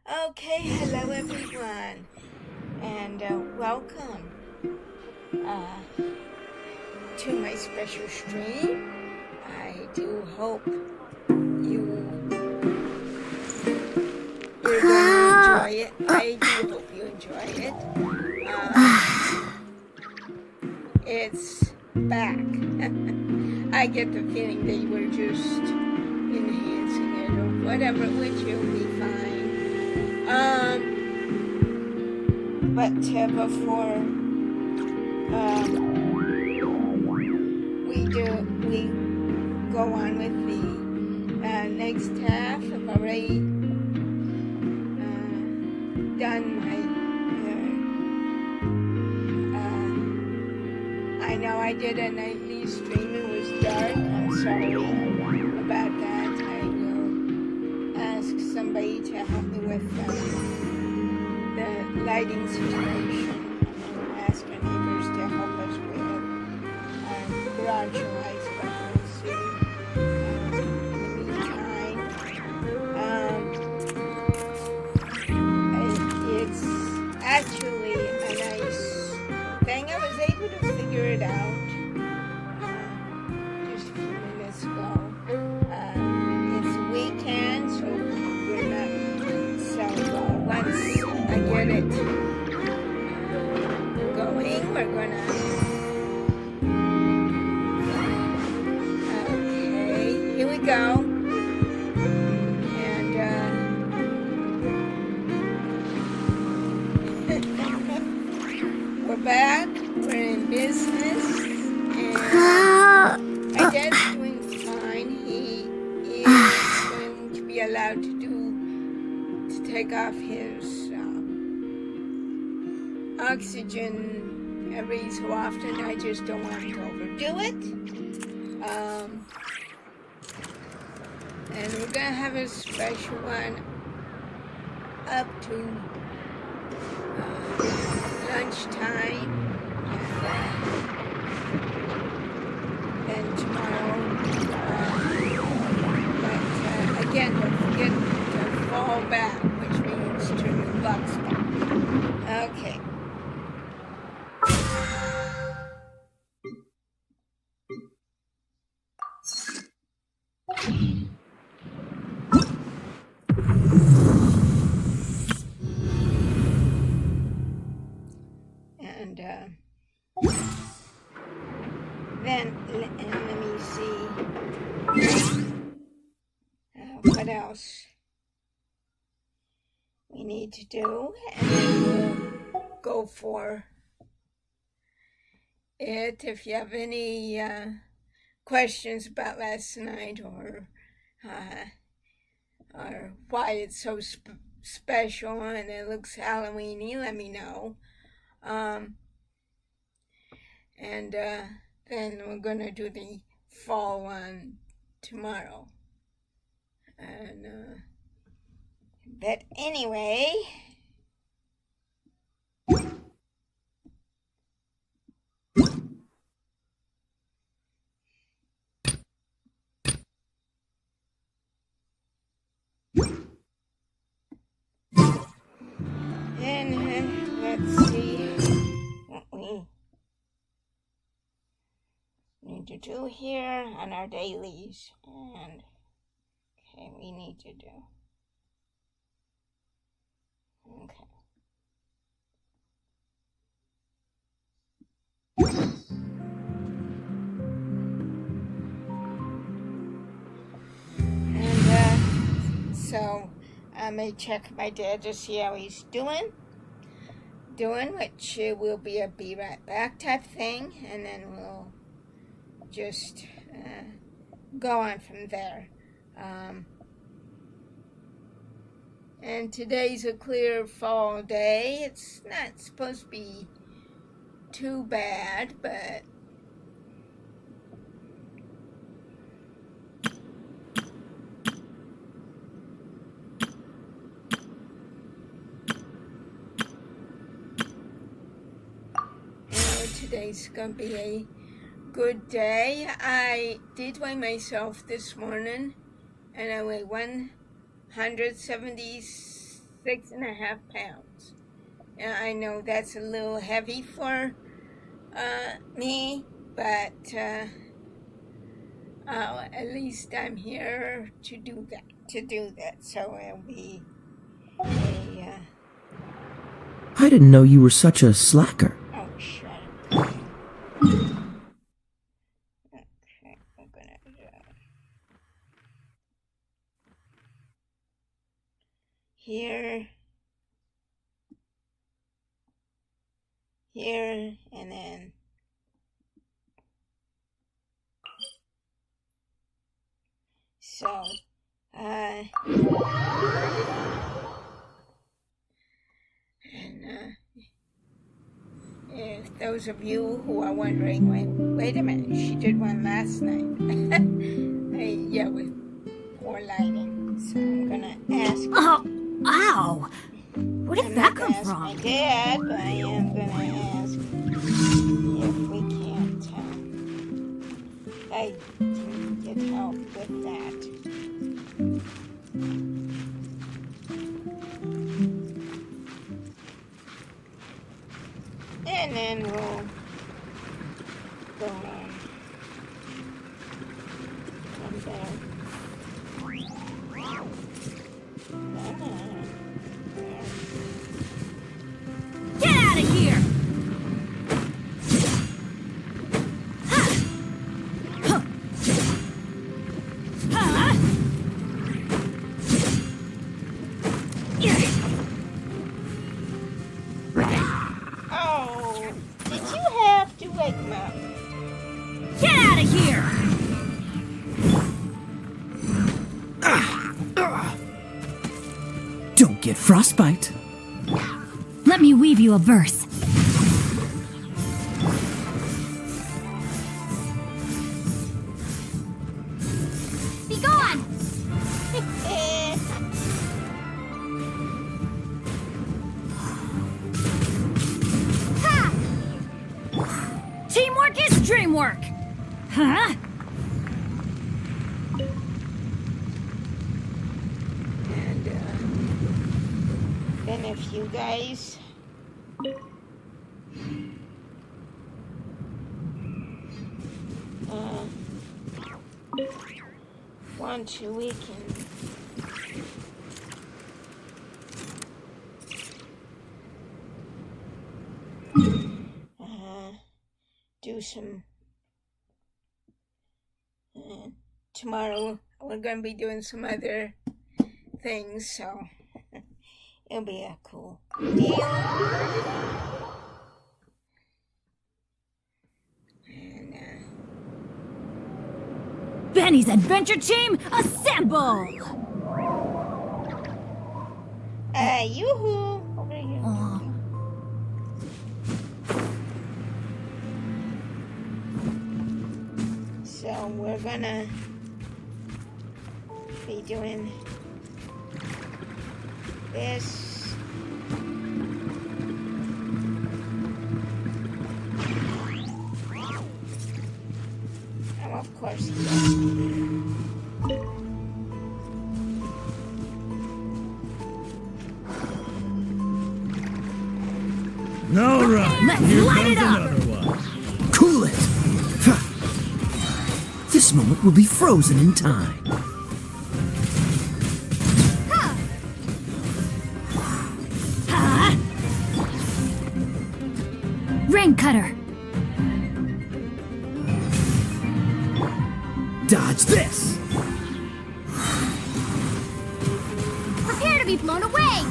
Okay, hello everyone, and welcome to my special stream. I do hope you're going to enjoy it. I do hope you enjoy it. It's back. I get the feeling they were just enhancing it or whatever, which will be fine. But before we go on with the next half, I've already done my I know I did a nightly stream. It was dark. I'm sorry about that. I will ask somebody to help me with the lighting situation. I'll ask our neighbors to help us with our garage lights, but we'll see. In the meantime, it's actually a nice thing. I was able to figure it out just a few minutes ago. It's a weekend, so we're not. So once I get it going, we're gonna. Okay, here we go. We're back, we're in business, and my dad's doing fine. He is going to be allowed to take off his oxygen every so often. I just don't want to overdo it. And we're going to have a special one up to lunchtime, and tomorrow, but again, don't forget to fall back, which means turn the clocks back. Okay. And then let me see what else we need to do, and then we'll go for it. If you have any questions about last night or why it's so special and it looks Halloweeny, let me know. And then we're gonna do the fall one tomorrow. And but anyway, and let's see what we need to do here on our dailies. And okay, we need to do. Okay. And so I may check my dad to see how he's doing, which will be a be right back type thing, and then we'll just go on from there. And today's a clear fall day. It's not supposed to be too bad, but today's gonna be a good day. I did weigh myself this morning, and I weigh 173 6.5 pounds. And I know that's a little heavy for me, but at least I'm here to do that. So it'll be a. I didn't know you were such a slacker. Oh, shut up. Okay, I'm gonna. Here, and then so, and if those of you who are wondering, wait a minute, she did one last night. Yeah, with poor lighting. So I'm gonna ask. Oh, ow! Where did that come from? My dad, but I am gonna ask if we can't. I can get help with that. And then we'll go on from there. Get out of here! Oh, did you have to wake him up? Get out of here! Don't get frostbite. Let me weave you a verse. Be gone! Ha! Teamwork is dreamwork! Huh? And then if you guys want to, we can do some. Tomorrow we're going to be doing some other things, so it'll be a cool deal. And Benny's adventure team, assemble! yoo-hoo! Over here. So we're gonna be doing this. And of course, All right, Let's here light it comes up. another one. Cool it. This moment will be frozen in time. Rain cutter! Dodge this. Prepare to be blown away!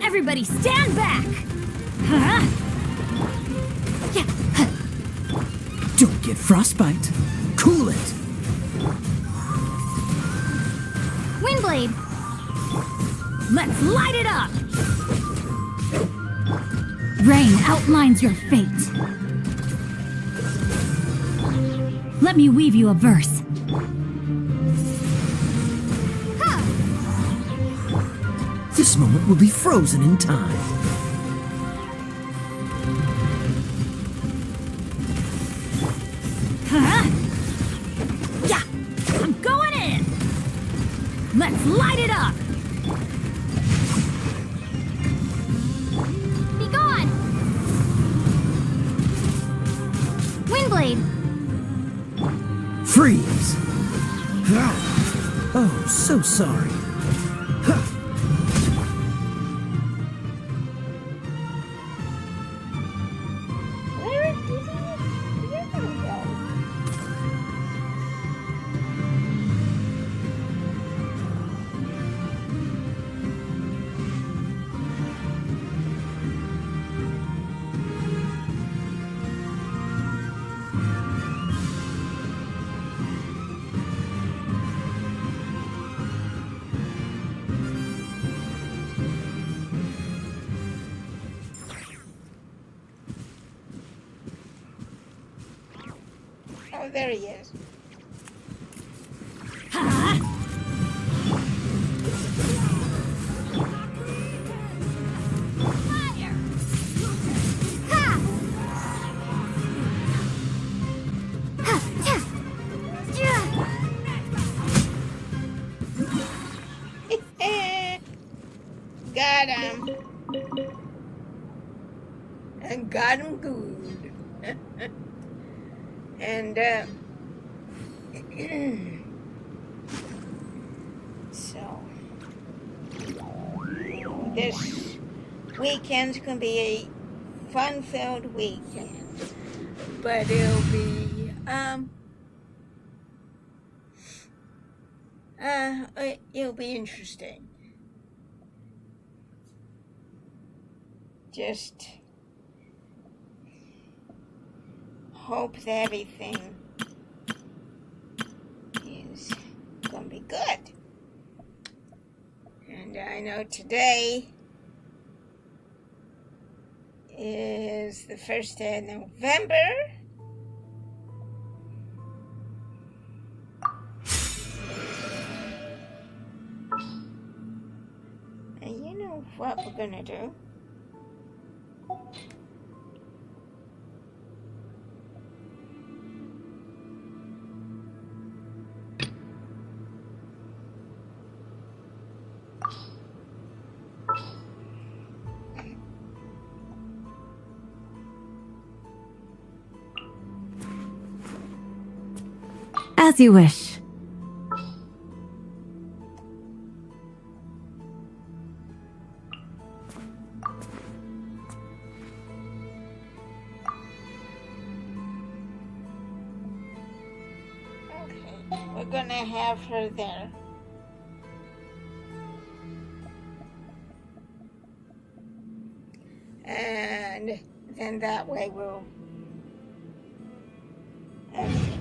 Everybody stand back! Huh? Yeah. Don't get frostbite. Cool it. Windblade! Let's light it up! Rain outlines your fate. Let me weave you a verse. This moment will be frozen in time. Huh? Yeah! I'm going in! Let's light it up! Be gone! Windblade! Freeze! Oh, so sorry. Where did you go? Oh, there he is. Fire! Ha! Ha! Ha! Yeah! Got him. And got him good. And, so, this weekend's going to be a fun-filled weekend. But it'll be interesting. Just hope that everything is going to be good. And I know today is the first day of November. And you know what we're going to do. As you wish. Okay, we're going to have her there. And then that way we'll... Okay,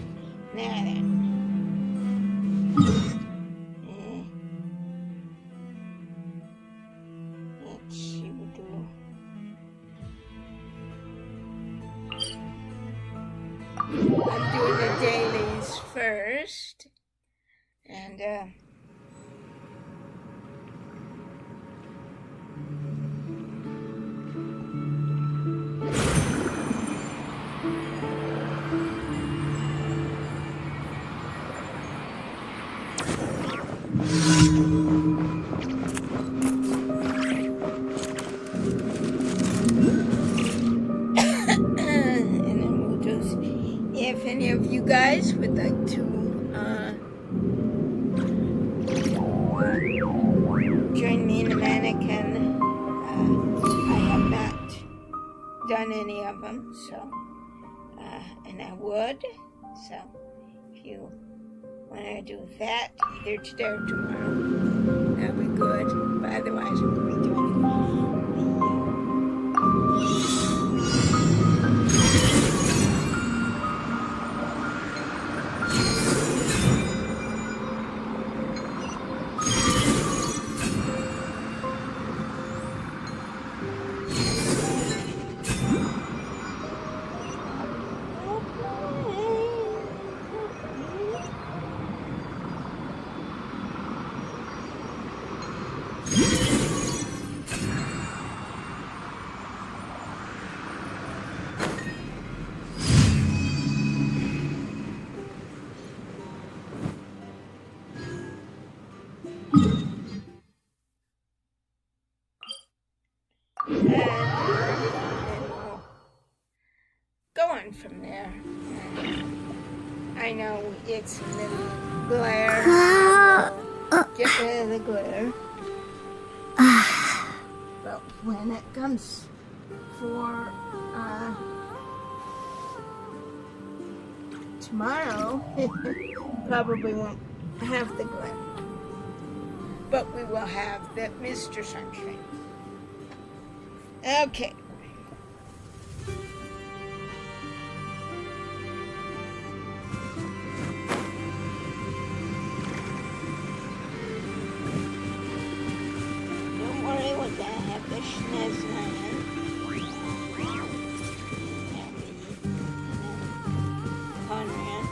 now then. Let's see what we'll do. I'm doing the dailies first. And, and then we'll just, if any of you guys would like to join me in the mannequin, I have not done any of them, so, and I would, so if you want to do that either today or tomorrow, that'll be good, but otherwise we'll be doing I know it's a little glare. Get rid of the glare. But when it comes for tomorrow, probably won't have the glare. But we will have the Mr. Sunshine. Okay. Don't worry, we're gonna have the schneznine. Conrad.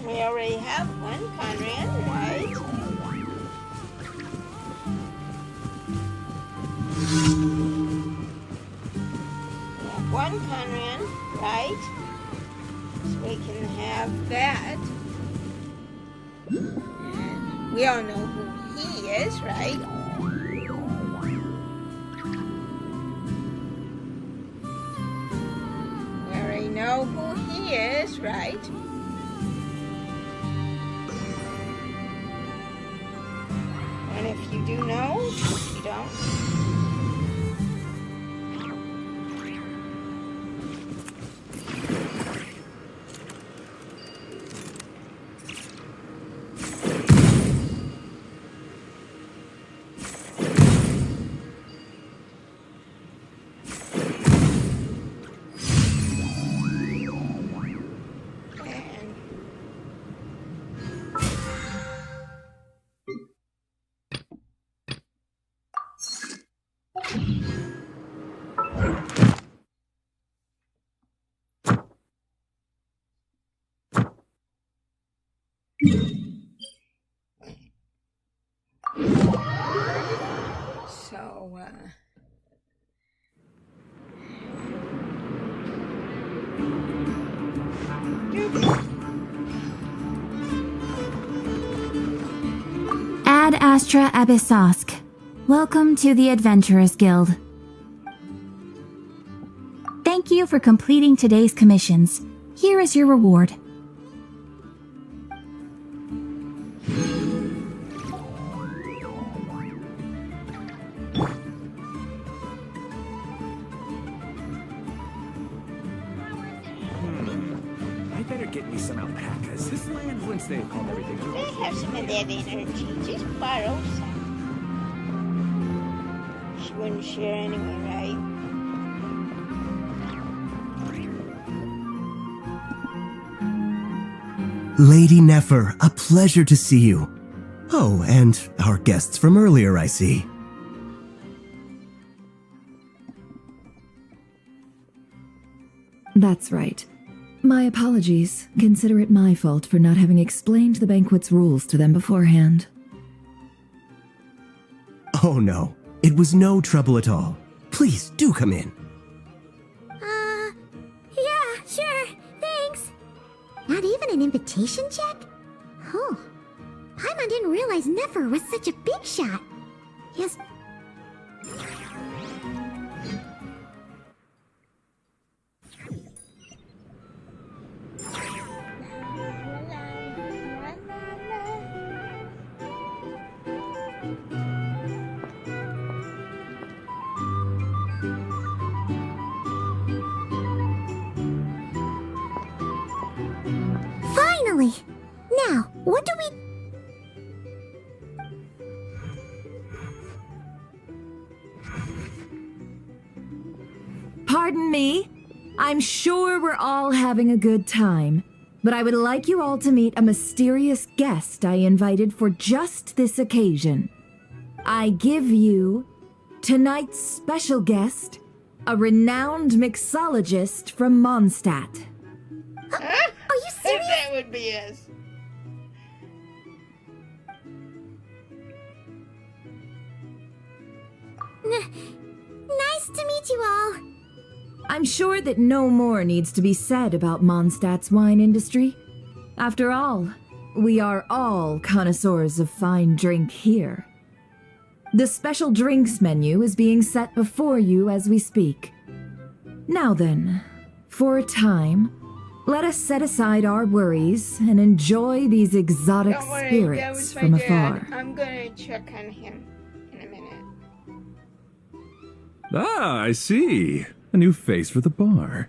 We already have one Conrad, right? We have one Conrad, right? So we can have that. And we all know who he is, right? We already know who he is, right? And if you do know, if you don't. So, Ad Astra Abyssosk. Welcome to the Adventurers Guild. Thank you for completing today's commissions. Here is your reward. I better get me some alpacas. This land, once they've called everything to I have some of that energy. Just borrow some. She wouldn't share anyway, right? Lady Nefer, a pleasure to see you. Oh, and our guests from earlier, I see. That's right. My apologies. Consider it my fault for not having explained the banquet's rules to them beforehand. Oh no, it was no trouble at all. Please, do come in. Yeah, sure, thanks. Not even an invitation check? Oh, Paimon didn't realize Nefer was such a big shot. Yes. Finally! Now, what do we... Pardon me? I'm sure we're all having a good time, but I would like you all to meet a mysterious guest I invited for just this occasion. I give you tonight's special guest, a renowned mixologist from Mondstadt. Are you serious? That would be us. Nice to meet you all. I'm sure that no more needs to be said about Mondstadt's wine industry. After all, we are all connoisseurs of fine drink here. The special drinks menu is being set before you as we speak. Now then, for a time, let us set aside our worries and enjoy these exotic Don't worry, that spirits was my from dad. afar. I'm gonna check on him in a minute. Ah, I see. A new face for the bar.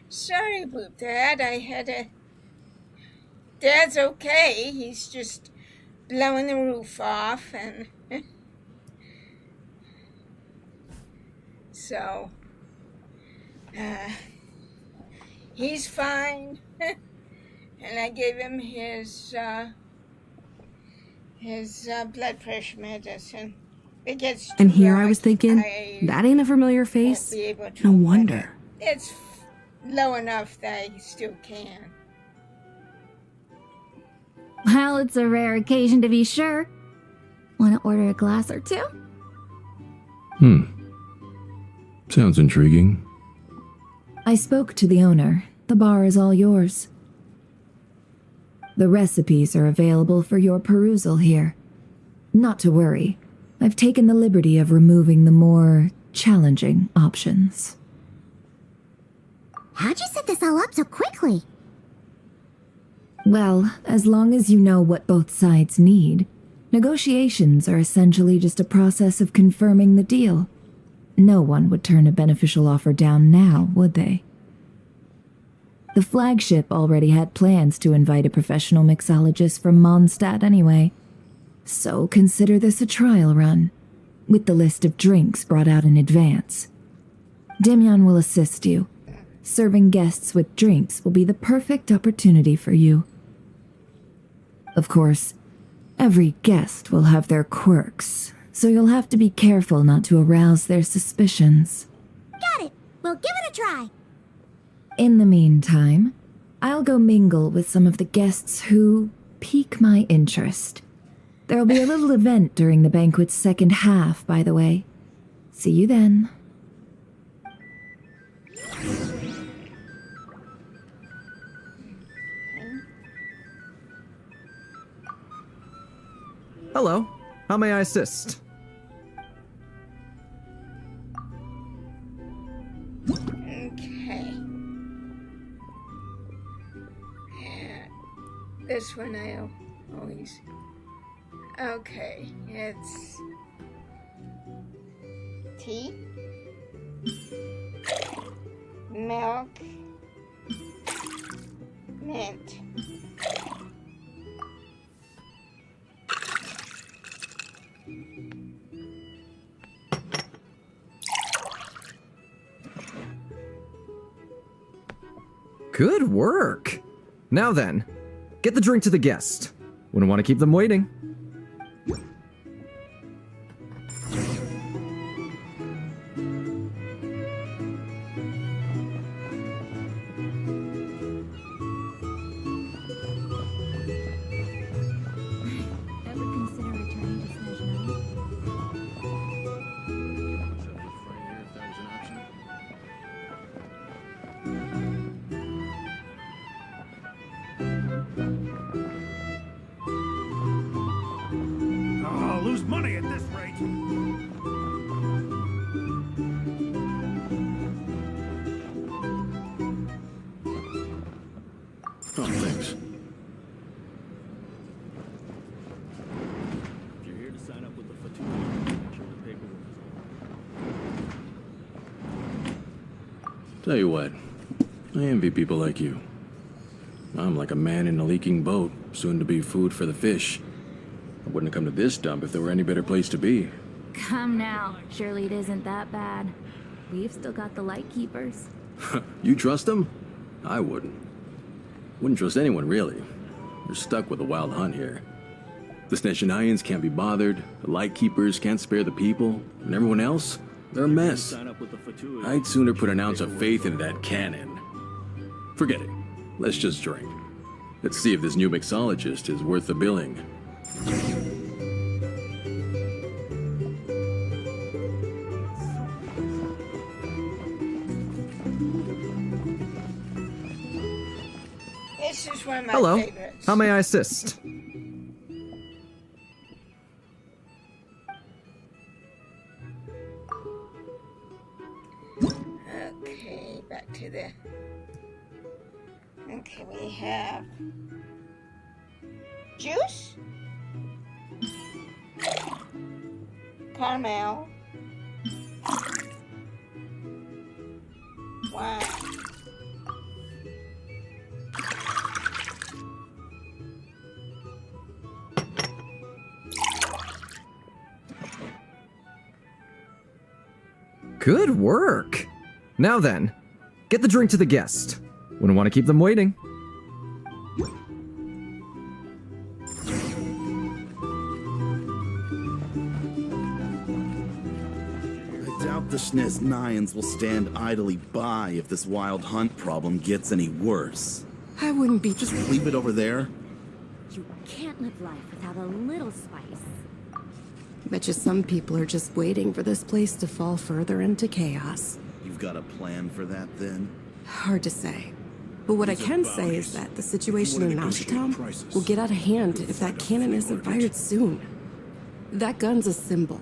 Sorry about that. I had a. Dad's okay. He's just blowing the roof off, and so he's fine. And I gave him his blood pressure medicine. It gets And too here I low, was thinking, that ain't a familiar won't face. be able to, No but wonder. it's low enough that I still can. Well, it's a rare occasion to be sure. Want to order a glass or two? Sounds intriguing. I spoke to the owner. The bar is all yours. The recipes are available for your perusal here. Not to worry, I've taken the liberty of removing the more challenging options. How'd you set this all up so quickly? Well, as long as you know what both sides need, negotiations are essentially just a process of confirming the deal. No one would turn a beneficial offer down now, would they? The flagship already had plans to invite a professional mixologist from Mondstadt anyway. So consider this a trial run, with the list of drinks brought out in advance. Demyan will assist you. Serving guests with drinks will be the perfect opportunity for you. Of course, every guest will have their quirks, so you'll have to be careful not to arouse their suspicions. Got it! We'll give it a try! In the meantime, I'll go mingle with some of the guests who pique my interest. There'll be a little event during the banquet's second half, by the way. See you then. Hello. How may I assist? Okay. This one I always... Okay, it's... tea, milk, mint. Good work. Now then, get the drink to the guest. Wouldn't want to keep them waiting. Ever consider returning to Snezhnaya? I'll lose money at this rate. Oh, thanks. If you're here to sign up with the Fatui, make sure the paperwork is Tell you what, I envy people like you. I'm like a man in a leaking boat, soon to be food for the fish. I wouldn't have come to this dump if there were any better place to be. Come now. Surely it isn't that bad. We've still got the Lightkeepers. You trust them? I wouldn't. Wouldn't trust anyone, really. You're stuck with a wild hunt here. The Snezhnayans can't be bothered, the Lightkeepers can't spare the people, and everyone else, they're a mess. sign up with the Fatui. I'd sooner put an ounce of faith into that cannon. Forget it. Let's just drink. Let's see if this new mixologist is worth the billing. This is one of my Hello. favorites. How may I assist? Okay, back to the... Okay, we have... juice, caramel, wine, Good work. Now then, get the drink to the guest. Wouldn't want to keep them waiting. I doubt the Snezhnayans will stand idly by if this wild hunt problem gets any worse. I wouldn't be Just leave it over there. You can't live life without a little spice. Bet you some people are just waiting for this place to fall further into chaos. You've got a plan for that then? Hard to say. But what I can say is that the situation in Nashitown will get out of hand if that cannon isn't fired soon. That gun's a symbol.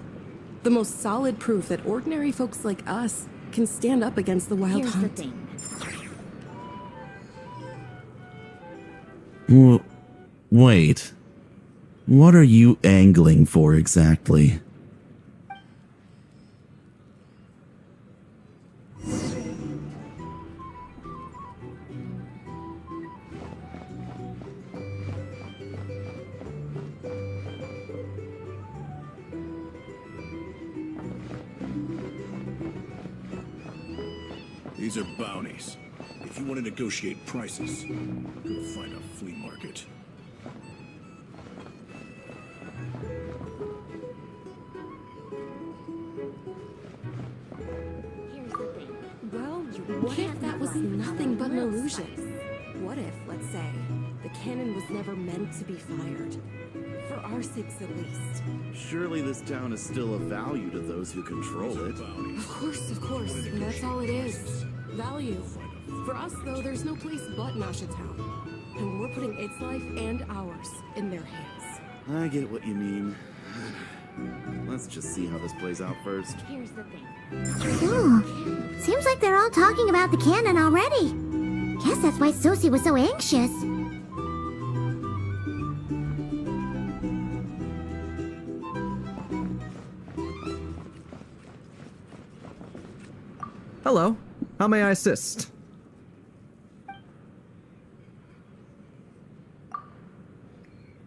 The most solid proof that ordinary folks like us can stand up against the Wild Hunt. Wait. What are you angling for exactly? These are bounties. If you want to negotiate prices, go find a flea market. Well, what if that was nothing but an illusion? What if, let's say, the cannon was never meant to be fired? For our sakes, at least. Surely this town is still of value to those who control it. Of course. That's all it is. Value. For us, though, there's no place but Nashitown. And we're putting its life and ours in their hands. I get what you mean. Let's just see how this plays out first. Here's the thing. Seems like they're all talking about the cannon already. Guess that's why Sosie was so anxious. Hello. How may I assist?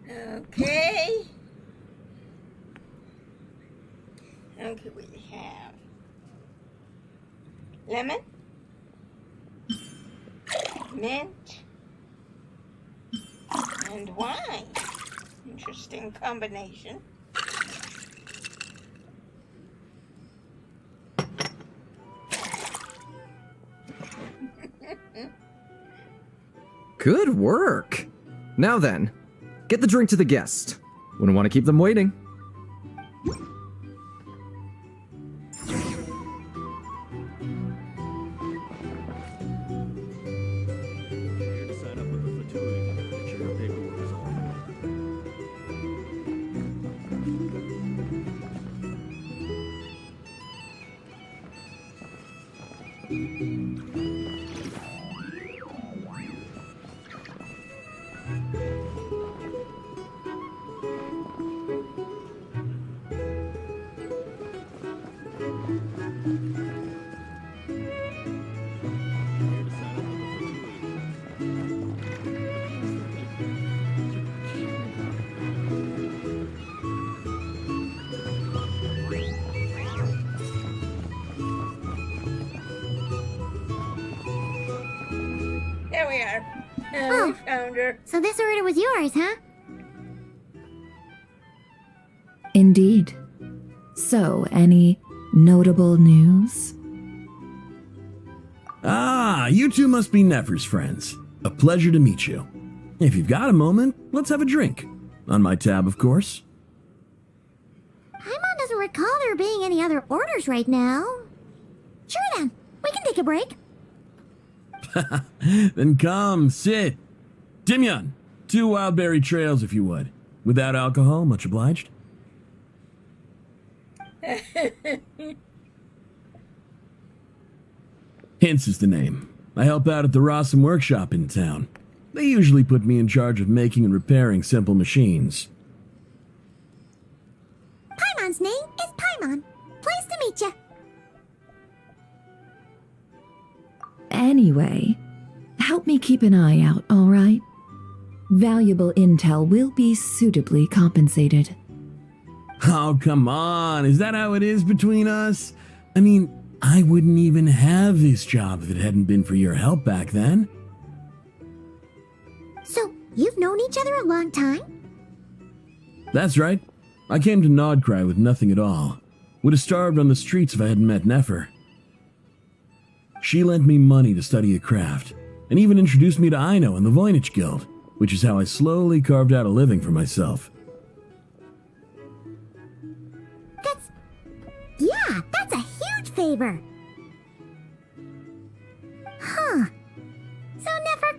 Okay. Okay, we have lemon, mint, and wine. Interesting combination. Good work. Now then, get the drink to the guest. Wouldn't want to keep them waiting. There we are. We found her. So this order was yours, huh? Indeed. So, any notable news? Ah, you two must be Nefer's friends. A pleasure to meet you. If you've got a moment, let's have a drink. On my tab, of course. Paimon doesn't recall there being any other orders right now. Sure then, we can take a break. Then come, sit. Dimyon, 2 wildberry trails if you would. Without alcohol, much obliged. Hints is the name. I help out at the Rossum workshop in town. They usually put me in charge of making and repairing simple machines. Paimon's name is Paimon. Pleased to meet ya. Anyway, help me keep an eye out, all right? Valuable intel will be suitably compensated. Oh, come on. Is that how it is between us? I mean, I wouldn't even have this job if it hadn't been for your help back then. So, you've known each other a long time? That's right. I came to Nodcry with nothing at all. Would have starved on the streets if I hadn't met Nefer. She lent me money to study a craft, and even introduced me to Aino and the Voynich Guild, which is how I slowly carved out a living for myself. That's a huge favor. Huh. So Nefer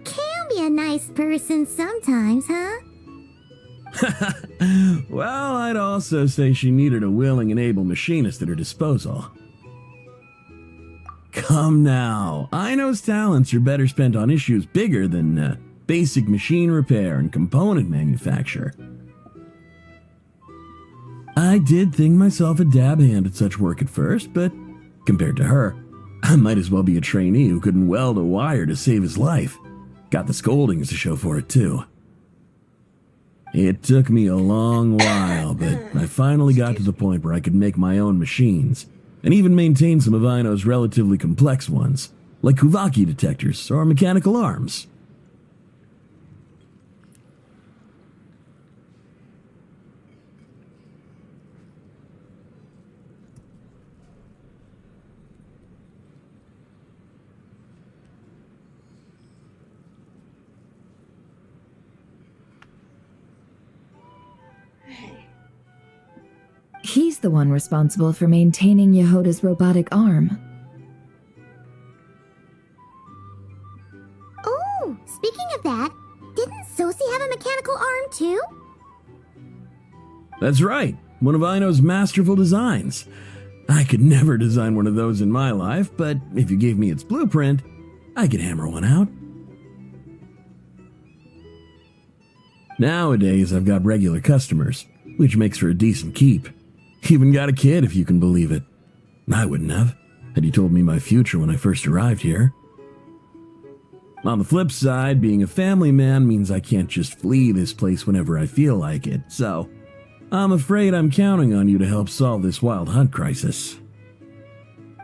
be a nice person sometimes, huh? Well, I'd also say she needed a willing and able machinist at her disposal. Come now, Aino's talents are better spent on issues bigger than basic machine repair and component manufacture. I did think myself a dab hand at such work at first, but compared to her, I might as well be a trainee who couldn't weld a wire to save his life. Got the scoldings to show for it, too. It took me a long while, but I finally got to the point where I could make my own machines, and even maintain some of Aino's relatively complex ones, like Kuvaki detectors or mechanical arms. He's the one responsible for maintaining Yehoda's robotic arm. Oh, speaking of that, didn't Sosie have a mechanical arm too? That's right, one of Aino's masterful designs. I could never design one of those in my life, but if you gave me its blueprint, I could hammer one out. Nowadays, I've got regular customers, which makes for a decent keep. Even got a kid, if you can believe it. I wouldn't have, had you told me my future when I first arrived here. On the flip side, being a family man means I can't just flee this place whenever I feel like it, so I'm afraid I'm counting on you to help solve this wild hunt crisis.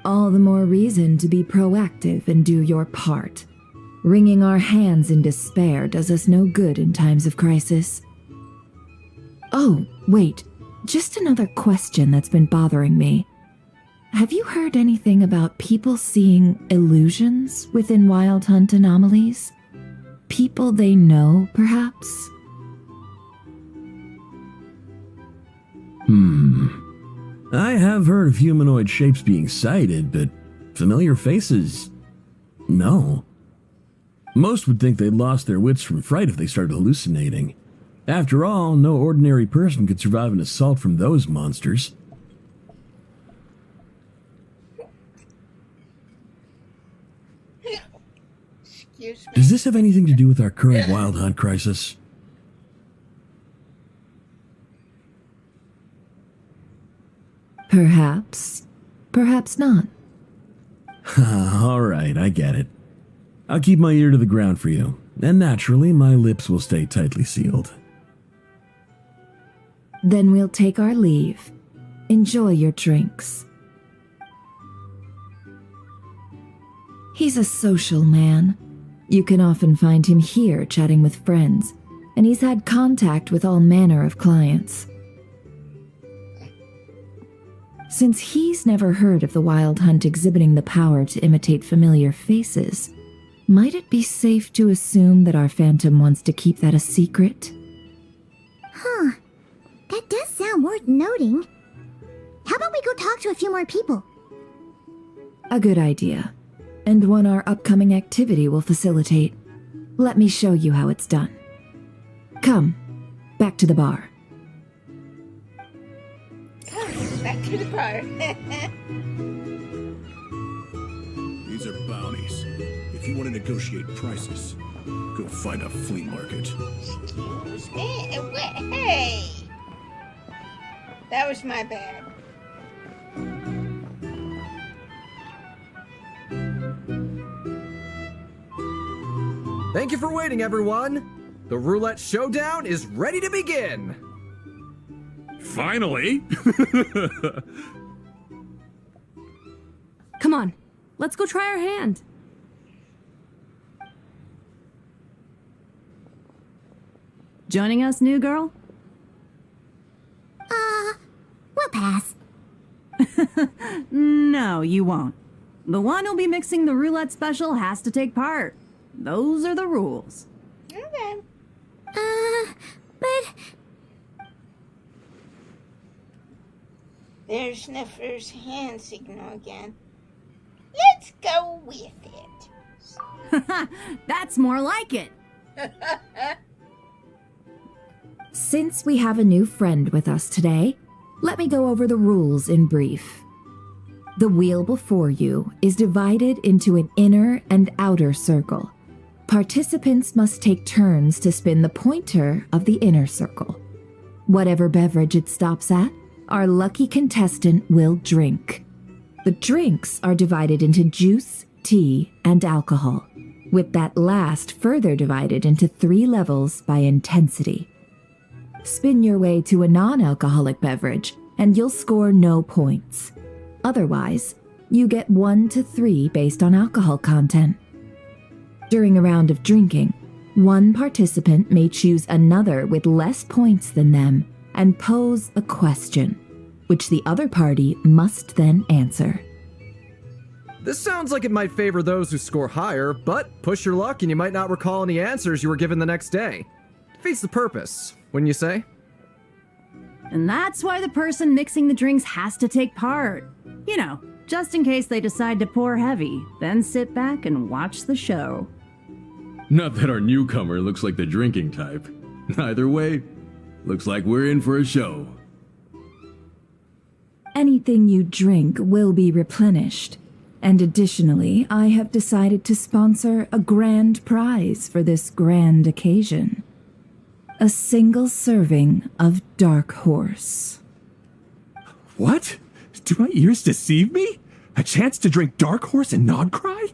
All the more reason to be proactive and do your part. Wringing our hands in despair does us no good in times of crisis. Oh, wait. Just another question that's been bothering me. Have you heard anything about people seeing illusions within Wild Hunt anomalies? People they know, perhaps? I have heard of humanoid shapes being sighted, but familiar faces? No. Most would think they'd lost their wits from fright if they started hallucinating. After all, no ordinary person could survive an assault from those monsters. Excuse me. Does this have anything to do with our current wild hunt crisis? Perhaps. Perhaps not. All right, I get it. I'll keep my ear to the ground for you, and naturally, my lips will stay tightly sealed. Then we'll take our leave. Enjoy your drinks. He's a social man. You can often find him here chatting with friends, and he's had contact with all manner of clients. Since he's never heard of the Wild Hunt exhibiting the power to imitate familiar faces, might it be safe to assume that our phantom wants to keep that a secret? Huh. That does sound worth noting. How about we go talk to a few more people? A good idea, and one our upcoming activity will facilitate. Let me show you how it's done. Come, back to the bar. Back to the bar. These are bounties. If you want to negotiate prices, go find a flea market. Excuse me? Hey! That was my bad. Thank you for waiting, everyone. The roulette showdown is ready to begin. Finally! Come on, let's go try our hand. Joining us, new girl? We'll pass. No, you won't. The one who'll be mixing the roulette special has to take part. Those are the rules. Okay. But... There's Sniffer's hand signal again. Let's go with it. That's more like it. Since we have a new friend with us today, let me go over the rules in brief. The wheel before you is divided into an inner and outer circle. Participants must take turns to spin the pointer of the inner circle. Whatever beverage it stops at, our lucky contestant will drink. The drinks are divided into juice, tea, and alcohol, with that last further divided into 3 levels by intensity. Spin your way to a non-alcoholic beverage, and you'll score no points. Otherwise, you get 1 to 3 based on alcohol content. During a round of drinking, one participant may choose another with less points than them and pose a question, which the other party must then answer. This sounds like it might favor those who score higher, but push your luck and you might not recall any answers you were given the next day. Defeats the purpose, wouldn't you say? And that's why the person mixing the drinks has to take part. You know, just in case they decide to pour heavy, then sit back and watch the show. Not that our newcomer looks like the drinking type. Either way, looks like we're in for a show. Anything you drink will be replenished. And additionally, I have decided to sponsor a grand prize for this grand occasion. A single serving of Dark Horse. What? Do my ears deceive me? A chance to drink Dark Horse and not cry?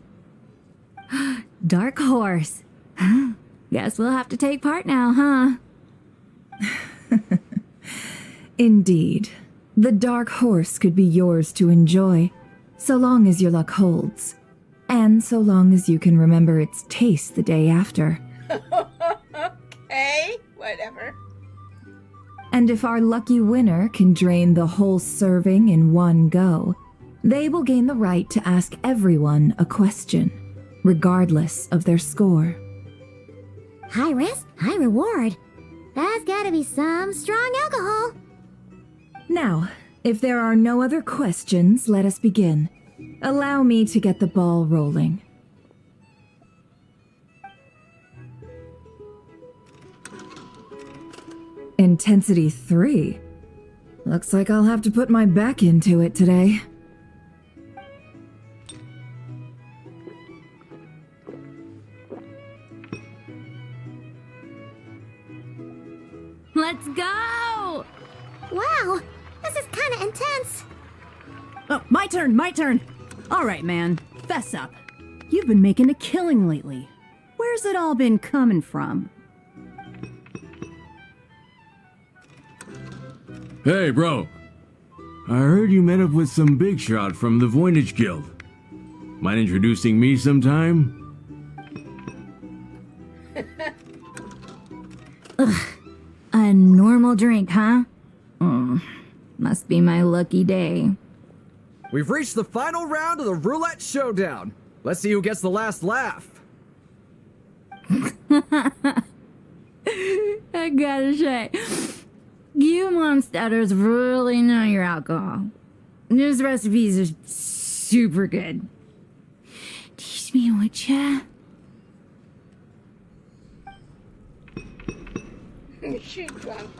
Dark Horse. Guess we'll have to take part now, huh? Indeed. The Dark Horse could be yours to enjoy, so long as your luck holds, and so long as you can remember its taste the day after. Okay, whatever. And if our lucky winner can drain the whole serving in one go, they will gain the right to ask everyone a question, regardless of their score. High risk, high reward. That's gotta be some strong alcohol. Now, if there are no other questions, let us begin. Allow me to get the ball rolling. Intensity 3. Looks like I'll have to put my back into it today. Let's go! Wow, this is kinda intense. Oh, my turn. All right, man, fess up. You've been making a killing lately. Where's it all been coming from? Hey, bro. I heard you met up with some big shot from the Voynich Guild. Mind introducing me sometime? Ugh, a normal drink, huh? Must be my lucky day. We've reached the final round of the roulette showdown. Let's see who gets the last laugh. I gotta say, you Mondstadters really know your alcohol. These recipes are super good. Teach me, would ya? She's drunk.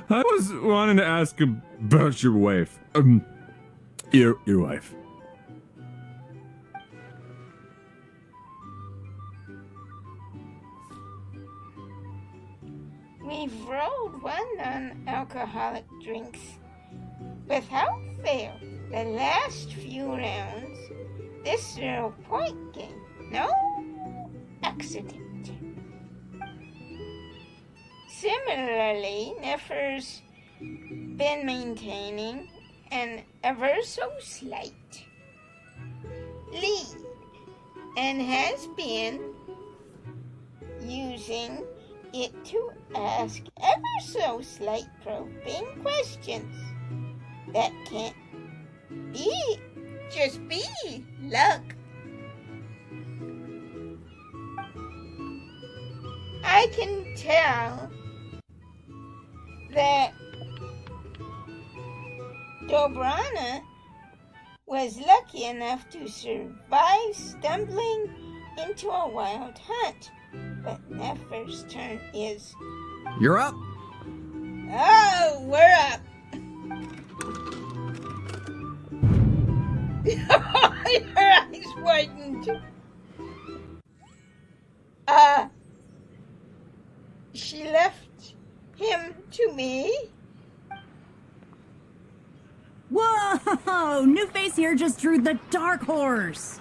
I was wanting to ask about your wife. Your wife. We've rolled one non-alcoholic drinks without fail the last few rounds. This 0 point game. No accident. Similarly, Nefer's been maintaining an ever so slight lead and has been using it to ask ever so slight probing questions that can't just be luck. I can tell that Dobrana was lucky enough to survive stumbling into a wild hunt. But Nefer's turn is... You're up. Oh, we're up. Her eyes widened. She left him to me. Whoa! New face here just drew the dark horse.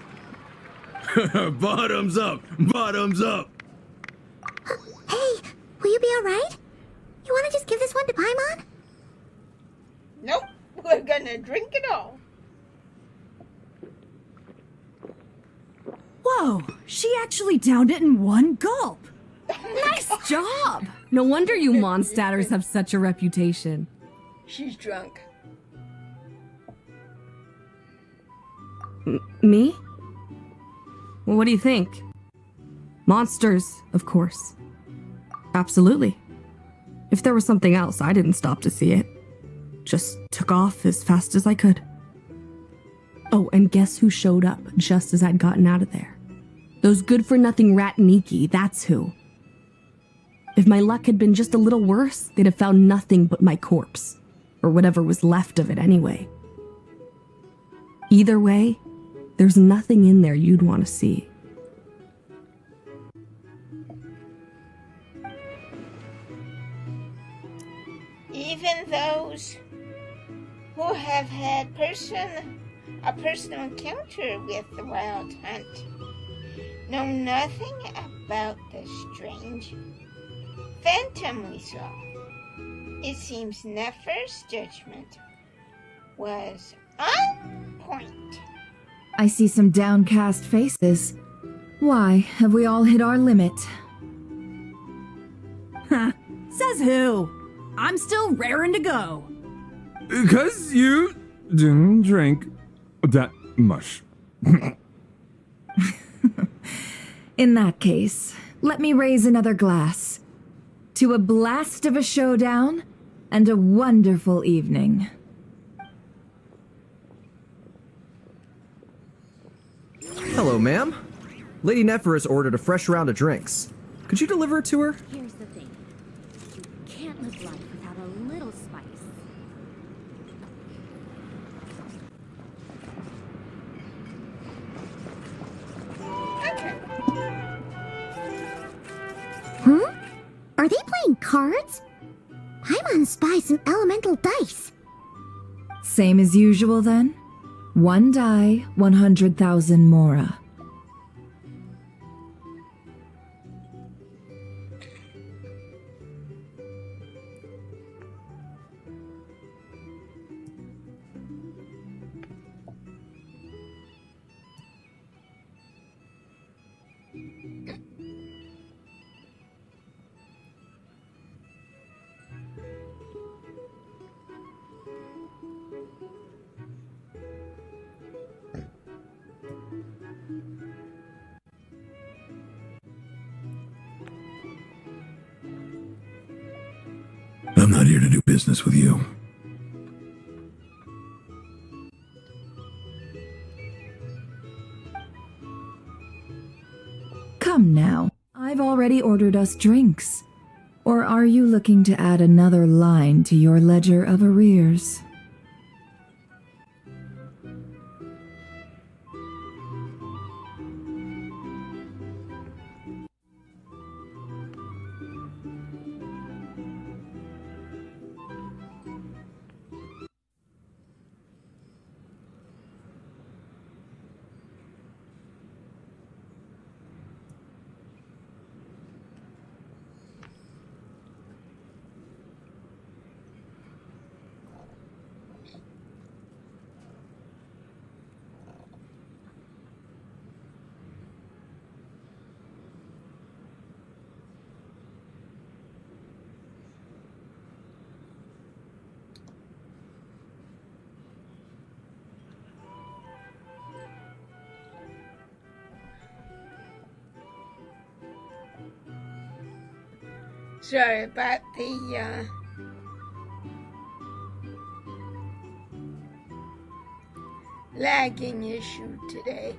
Bottoms up! Bottoms up! Hey, will you be alright? You wanna just give this one to Paimon? Nope, we're gonna drink it all. Whoa! She actually downed it in one gulp. Nice job! No wonder you Mondstadters have such a reputation. She's drunk. Me? Well, what do you think? Monsters, of course. Absolutely. If there was something else, I didn't stop to see it. Just took off as fast as I could. Oh, and guess who showed up just as I'd gotten out of there? Those good-for-nothing rat Niki, that's who. If my luck had been just a little worse, they'd have found nothing but my corpse. Or whatever was left of it anyway. Either way, there's nothing in there you'd want to see. Even those who have had a personal encounter with the Wild Hunt know nothing about the strange phantom we saw. It seems Nefer's judgment was on point. I see some downcast faces. Why, have we all hit our limit? Huh. Says who? I'm still raring to go. 'Cause you didn't drink that much. In that case, let me raise another glass. To a blast of a showdown and a wonderful evening. Hello, ma'am. Lady Nefer has ordered a fresh round of drinks. Could you deliver it to her? Here's the thing. You can't live life without a little spice. Huh? Are they playing cards? Paimon spies some elemental dice. Same as usual then? One die, 100,000 mora. I'm not here to do business with you. Come now, I've already ordered us drinks. Or are you looking to add another line to your ledger of arrears? Sorry about the lagging issue today.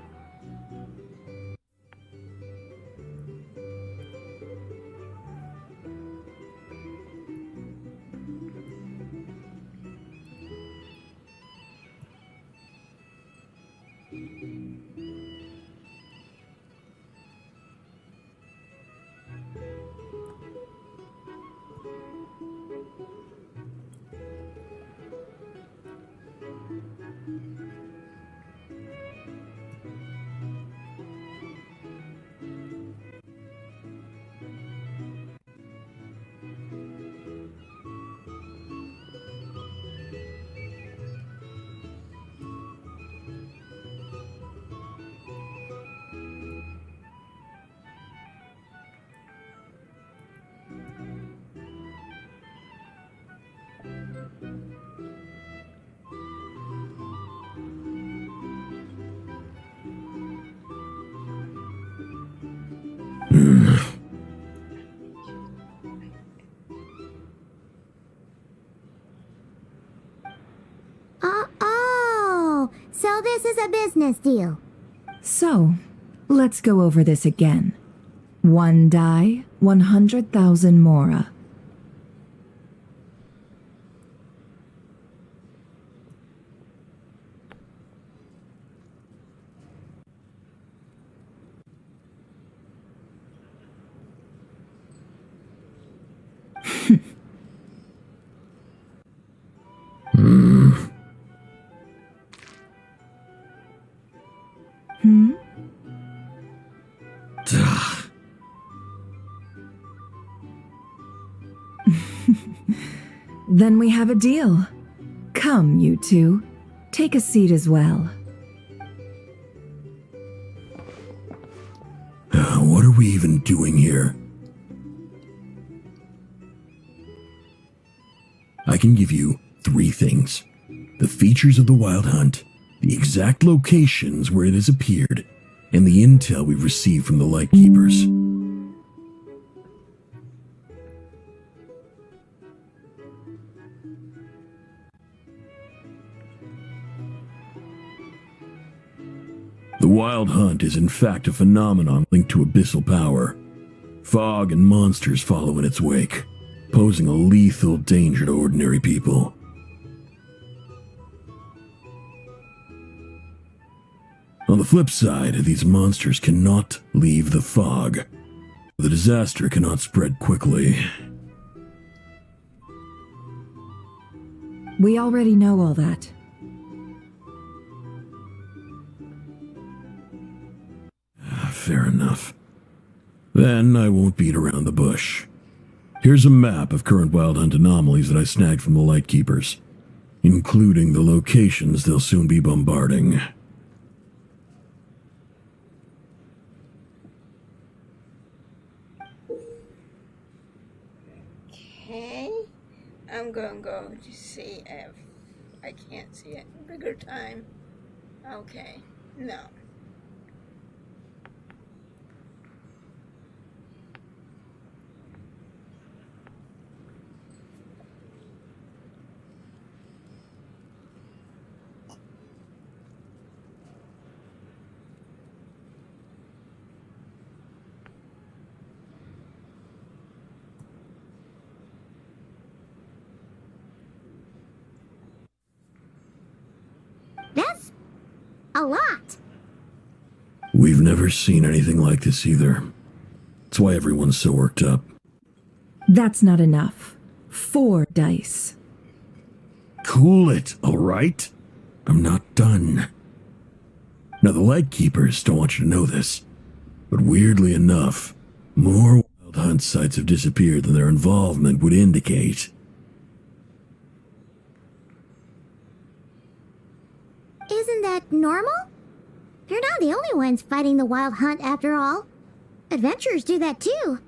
Oh, so this is a business deal. So, let's go over this again. 1 die, 100,000 mora. Then we have a deal. Come, you two. Take a seat as well. What are we even doing here? I can give you 3 things. The features of the Wild Hunt, the exact locations where it has appeared, and the intel we've received from the Lightkeepers. The Wild Hunt is in fact a phenomenon linked to abyssal power. Fog and monsters follow in its wake, posing a lethal danger to ordinary people. On the flip side, these monsters cannot leave the fog. The disaster cannot spread quickly. We already know all that. Fair enough. Then I won't beat around the bush. Here's a map of current Wild Hunt anomalies that I snagged from the Lightkeepers, including the locations they'll soon be bombarding. Okay. I'm gonna go to see if I can't see it. Bigger time. Okay. No. That's a lot. We've never seen anything like this either. That's why everyone's so worked up. That's not enough. 4 dice. Cool it, all right? I'm not done. Now, the Lightkeepers don't want you to know this, but weirdly enough, more Wild Hunt sites have disappeared than their involvement would indicate. Isn't that normal? You're not the only ones fighting the Wild Hunt after all. Adventurers do that too.